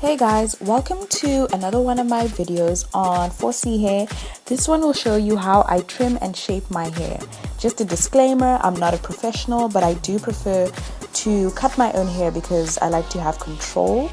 Hey guys, welcome to another one of my videos on 4C hair. This one will show you how I trim and shape my hair. Just a disclaimer, I'm not a professional, but I do prefer to cut my own hair because I like to have control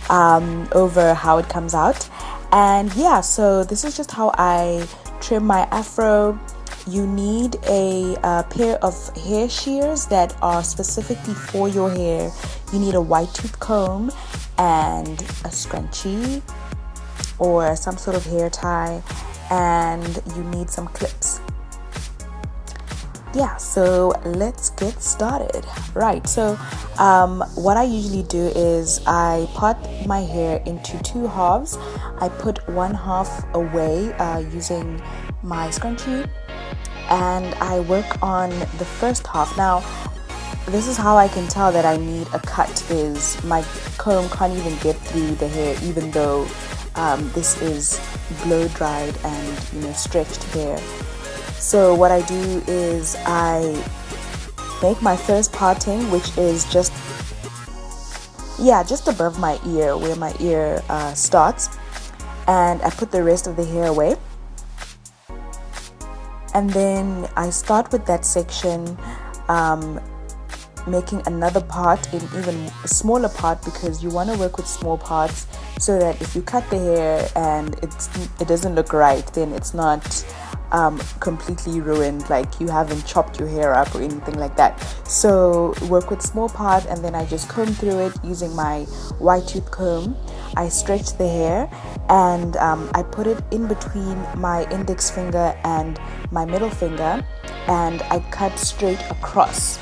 over how it comes out. And yeah, so this is just how I trim my afro. You need a pair of hair shears that are specifically for your hair. You need a white tooth comb and a scrunchie or some sort of hair tie, and you need some clips. Yeah, so let's get started. Right, so what I usually do is I part my hair into two halves. I put one half away using my scrunchie, and I work on the first half. Now, this is how I can tell that I need a cut, is my comb can't even get through the hair, even though this is blow dried and stretched hair. So what I do is I make my first parting, which is just above my ear, where my ear starts, and I put the rest of the hair away. And then I start with that section, making another part in even a smaller part, because you want to work with small parts so that if you cut the hair and it doesn't look right, then it's not completely ruined, like you haven't chopped your hair up or anything like that. So work with small part, and then I just comb through it using my white tooth comb. I stretch the hair, and I put it in between my index finger and my middle finger, and I cut straight across.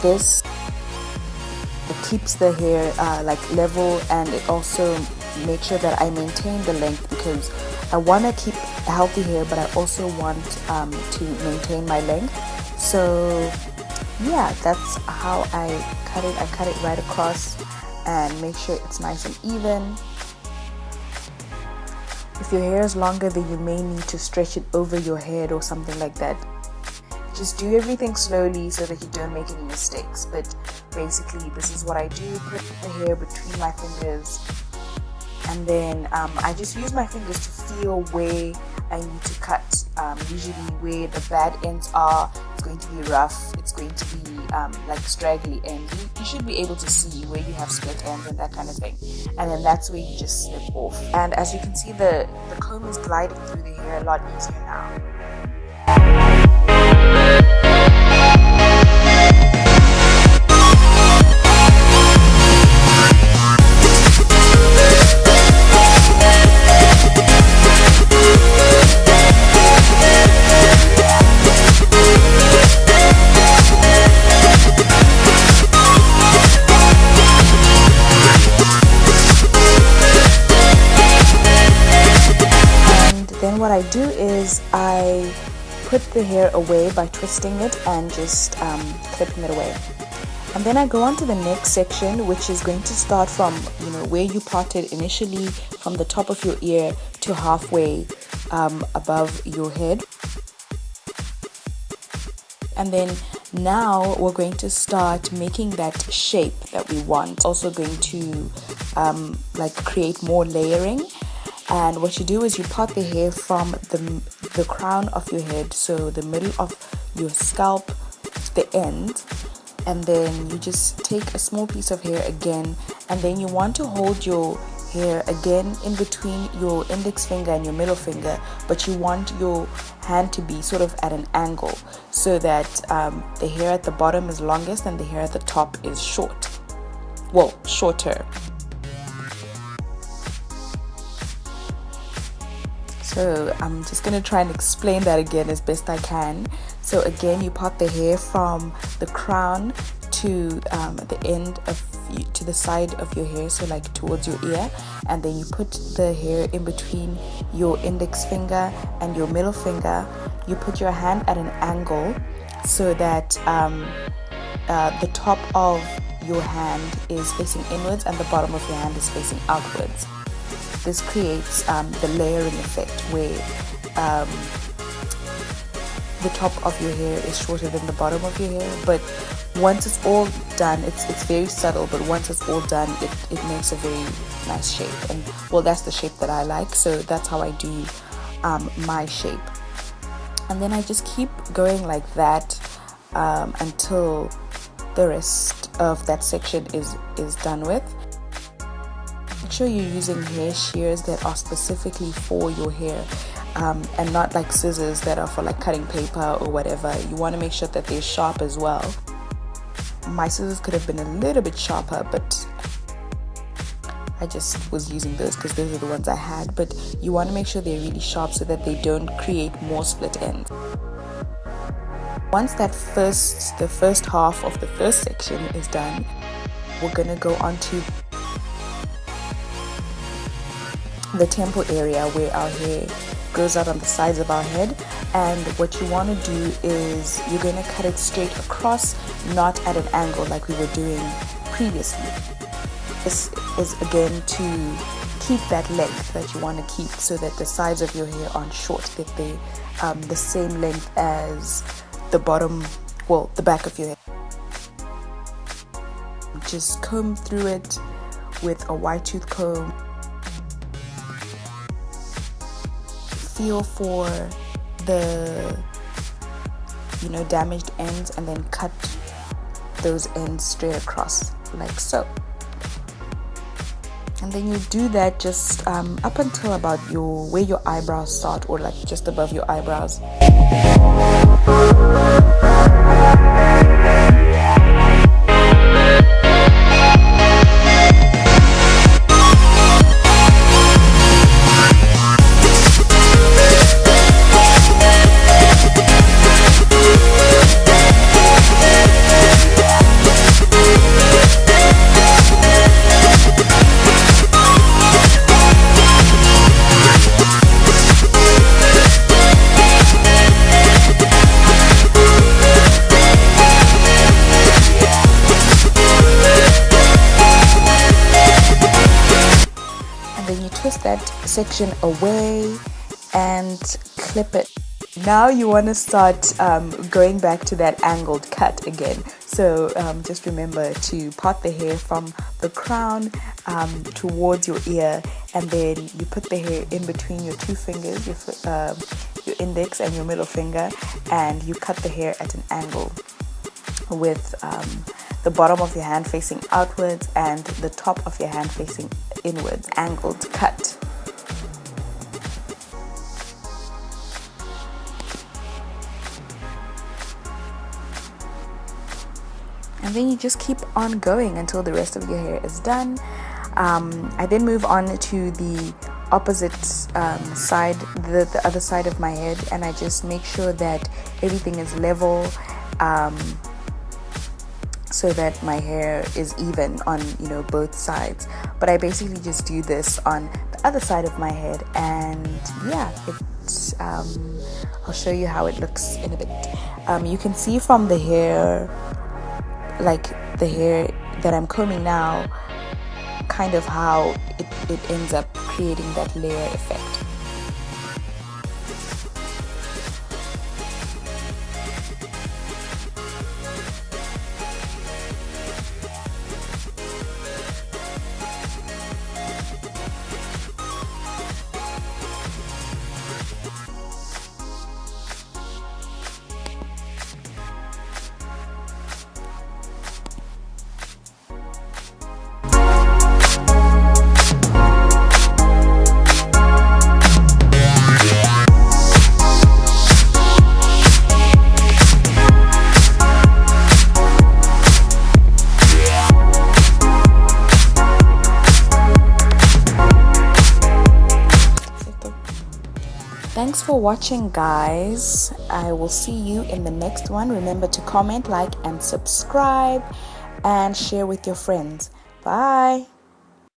This keeps the hair level, and it also makes sure that I maintain the length, because I want to keep healthy hair, but I also want to maintain my length. So yeah, that's how I cut it. I cut it right across and make sure it's nice and even. If your hair is longer, then you may need to stretch it over your head or something like that. Just do everything slowly so that you don't make any mistakes. But basically, this is what I do. Put the hair between my fingers, and then I just use my fingers to feel where I need to cut. Usually where the bad ends are, it's going to be rough, it's going to be like straggly ends. You should be able to see where you have split ends and that kind of thing, and then that's where you just snip off. And as you can see, the comb is gliding through the hair a lot easier now. Then what I do is I put the hair away by twisting it and just clipping it away. And then I go on to the next section, which is going to start from where you parted initially, from the top of your ear to halfway above your head. And then now we're going to start making that shape that we want. Also going to create more layering. And what you do is you part the hair from the crown of your head, so the middle of your scalp to the end, and then you just take a small piece of hair again, and then you want to hold your hair again in between your index finger and your middle finger, but you want your hand to be sort of at an angle, so that the hair at the bottom is longest and the hair at the top is shorter. So I'm just going to try and explain that again as best I can. So again, you part the hair from the crown to the end to the side of your hair, so like towards your ear, and then you put the hair in between your index finger and your middle finger. You put your hand at an angle so that the top of your hand is facing inwards and the bottom of your hand is facing outwards. This creates the layering effect, where the top of your hair is shorter than the bottom of your hair, but Once it's all done, it's very subtle, but once it's all done, it makes a very nice shape. And well, that's the shape that I like, so that's how I do my shape. And then I just keep going like that until the rest of that section is done with. Make sure you're using hair shears that are specifically for your hair, and not like scissors that are for like cutting paper or whatever. You want to make sure that they're sharp as well. My scissors could have been a little bit sharper, but I just was using those because those are the ones I had. But you want to make sure they're really sharp so that they don't create more split ends. Once that the first half of the first section is done, we're gonna go on to the temple area where our hair grows out on the sides of our head. And what you want to do is you're going to cut it straight across, not at an angle like we were doing previously. This is again to keep that length that you want to keep, so that the sides of your hair aren't short, that they the same length as the bottom, well, the back of your head. Just comb through it with a wide tooth comb. Feel for the damaged ends, and then cut those ends straight across like so. And then you do that just up until about where your eyebrows start, or like just above your eyebrows. Twist that section away and clip it. Now you want to start going back to that angled cut again. So just remember to part the hair from the crown towards your ear, and then you put the hair in between your two fingers, your index and your middle finger, and you cut the hair at an angle with the bottom of your hand facing outwards and the top of your hand facing inwards. Angled cut. And then you just keep on going until the rest of your hair is done. I then move on to the opposite side, the other side of my head, and I just make sure that everything is level, so that my hair is even on both sides. But I basically just do this on the other side of my head, and yeah, I'll show you how it looks in a bit. You can see from the hair, like the hair that I'm combing now, kind of how it ends up creating that layer effect. Thanks for watching, guys. I will see you in the next one. Remember to comment, like, and subscribe, and share with your friends. Bye.